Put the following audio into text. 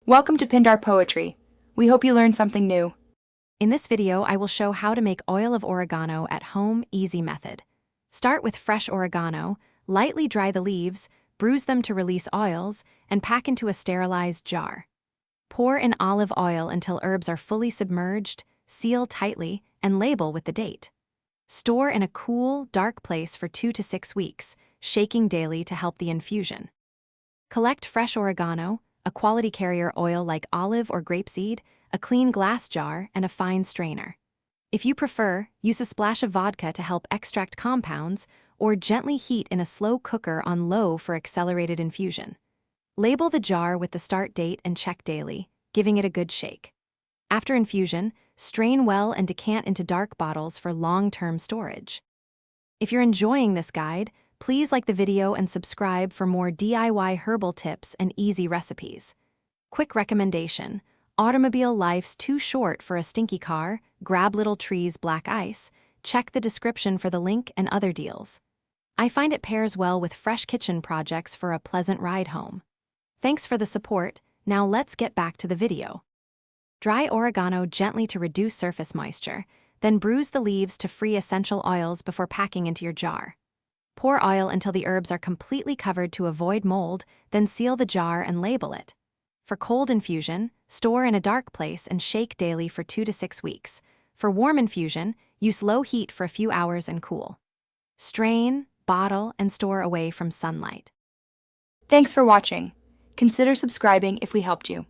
Welcome to Pindar Poetry. We hope you learned something new. In this video, I will show how to make oil of oregano at home easy method. Start with fresh oregano, lightly dry the leaves, bruise them to release oils, and pack into a sterilized jar. Pour in olive oil until herbs are fully submerged, seal tightly, and label with the date. Store in a cool, dark place for 2 to 6 weeks, shaking daily to help the infusion. Collect fresh oregano, a quality carrier oil like olive or grapeseed, a clean glass jar, and a fine strainer. If you prefer, use a splash of vodka to help extract compounds, or gently heat in a slow cooker on low for accelerated infusion. Label the jar with the start date and check daily, giving it a good shake. After infusion, strain well and decant into dark bottles for long-term storage. If you're enjoying this guide, please like the video and subscribe for more DIY herbal tips and easy recipes. Quick recommendation: automobile life's too short for a stinky car, grab Little Tree's black ice, check the description for the link and other deals. I find it pairs well with fresh kitchen projects for a pleasant ride home. Thanks for the support. Now let's get back to the video. Dry oregano gently to reduce surface moisture, then bruise the leaves to free essential oils before packing into your jar. Pour oil until the herbs are completely covered to avoid mold, then seal the jar and label it. For cold infusion, store in a dark place and shake daily for 2 to 6 weeks. For warm infusion, use low heat for a few hours and cool. Strain, bottle, and store away from sunlight. Thanks for watching. Consider subscribing if we helped you.